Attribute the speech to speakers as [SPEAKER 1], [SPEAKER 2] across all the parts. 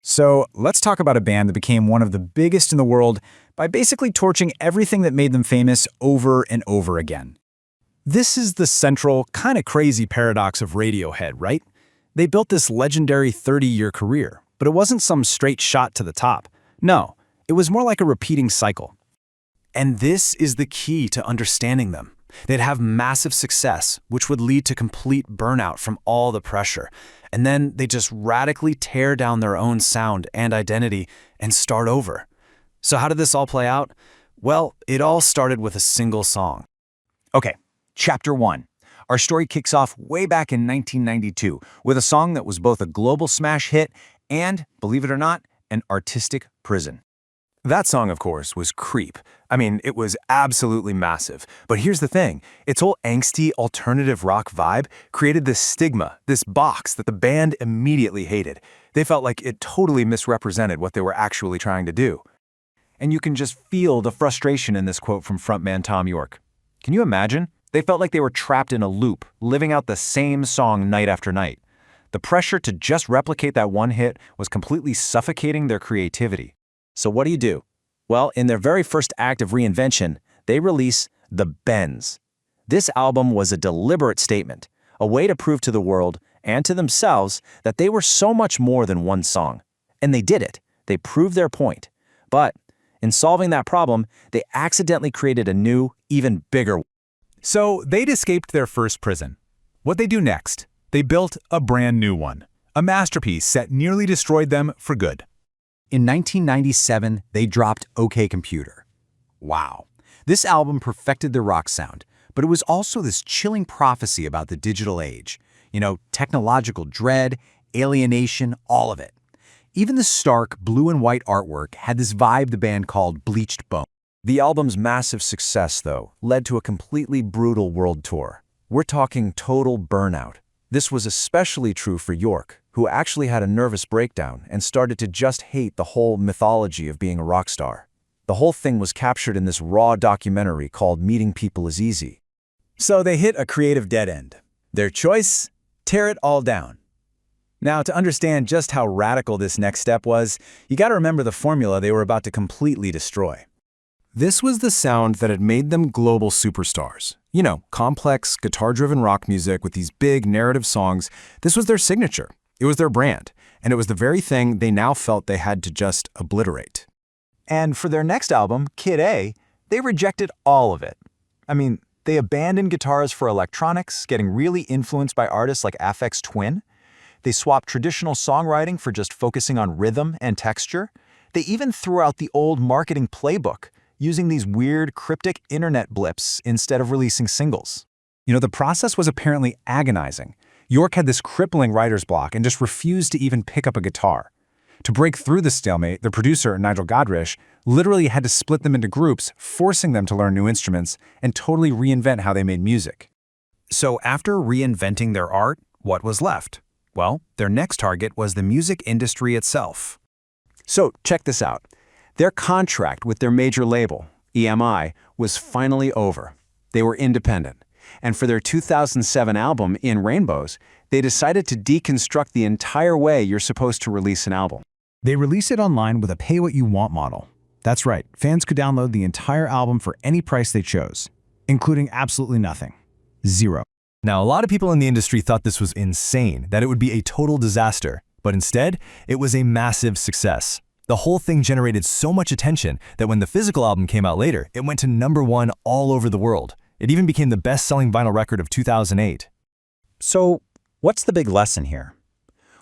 [SPEAKER 1] So let's talk about a band that became one of the biggest in the world by basically torching everything that made them famous over and over again. This is the central, kind of crazy paradox of Radiohead, right? They built this legendary 30-year career, but it wasn't some straight shot to the top. No, it was more like a repeating cycle. And this is the key to understanding them. They'd have massive success, which would lead to complete burnout from all the pressure. And then they just radically tear down their own sound and identity and start over. So how did this all play out? Well, it all started with a single song. Okay, Chapter 1. Our story kicks off way back in 1992 with a song that was both a global smash hit and, believe it or not, an artistic prison. That song, of course, was Creep. I mean, it was absolutely massive. But here's the thing. Its whole angsty alternative rock vibe created this stigma, this box that the band immediately hated. They felt like it totally misrepresented what they were actually trying to do. And you can just feel the frustration in this quote from frontman Tom York. Can you imagine? They felt like they were trapped in a loop, living out the same song night after night. The pressure to just replicate that one hit was completely suffocating their creativity. So what do? Well, in their very first act of reinvention, they release The Bends. This album was a deliberate statement, a way to prove to the world and to themselves that they were so much more than one song. And they did it. They proved their point. But in solving that problem, they accidentally created a new, even bigger one.
[SPEAKER 2] So they'd escaped their first prison. What'd they do next? They built a brand new one, a masterpiece that nearly destroyed them for good.
[SPEAKER 1] In 1997, they dropped OK Computer. Wow. This album perfected their rock sound, but it was also this chilling prophecy about the digital age. You know, technological dread, alienation, all of it. Even the stark blue and white artwork had this vibe the band called Bleached Bone. The album's massive success, though, led to a completely brutal world tour. We're talking total burnout. This was especially true for York, who actually had a nervous breakdown and started to just hate the whole mythology of being a rock star. The whole thing was captured in this raw documentary called Meeting People is Easy. So they hit a creative dead end. Their choice? Tear it all down. Now, to understand just how radical this next step was, you gotta remember the formula they were about to completely destroy. This was the sound that had made them global superstars. You know, complex, guitar-driven rock music with these big narrative songs. This was their signature. It was their brand, and it was the very thing they now felt they had to just obliterate. And for their next album, Kid A, they rejected all of it. I mean, they abandoned guitars for electronics, getting really influenced by artists like Aphex Twin. They swapped traditional songwriting for just focusing on rhythm and texture. They even threw out the old marketing playbook, using these weird, cryptic internet blips instead of releasing singles. You know, the process was apparently agonizing. York had this crippling writer's block and just refused to even pick up a guitar. To break through the stalemate, the producer, Nigel Godrich, literally had to split them into groups, forcing them to learn new instruments and totally reinvent how they made music. So after reinventing their art, what was left? Well, their next target was the music industry itself. So check this out. Their contract with their major label, EMI, was finally over. They were independent. And for their 2007 album, In Rainbows, they decided to deconstruct the entire way you're supposed to release an album.
[SPEAKER 2] They released it online with a pay-what-you-want model. That's right, fans could download the entire album for any price they chose, including absolutely nothing. Zero. Now, a lot of people in the industry thought this was insane, that it would be a total disaster. But instead, it was a massive success. The whole thing generated so much attention that when the physical album came out later, it went to #1 all over the world. It even became the best-selling vinyl record of 2008.
[SPEAKER 1] So, what's the big lesson here?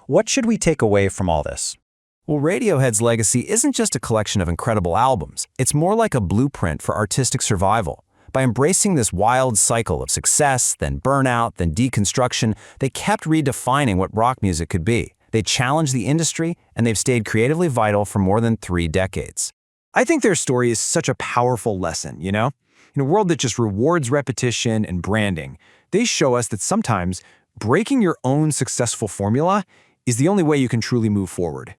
[SPEAKER 1] What should we take away from all this? Well, Radiohead's legacy isn't just a collection of incredible albums. It's more like a blueprint for artistic survival. By embracing this wild cycle of success, then burnout, then deconstruction, they kept redefining what rock music could be. They challenged the industry, and they've stayed creatively vital for more than 3 decades. I think their story is such a powerful lesson, you know? In a world that just rewards repetition and branding, they show us that sometimes breaking your own successful formula is the only way you can truly move forward.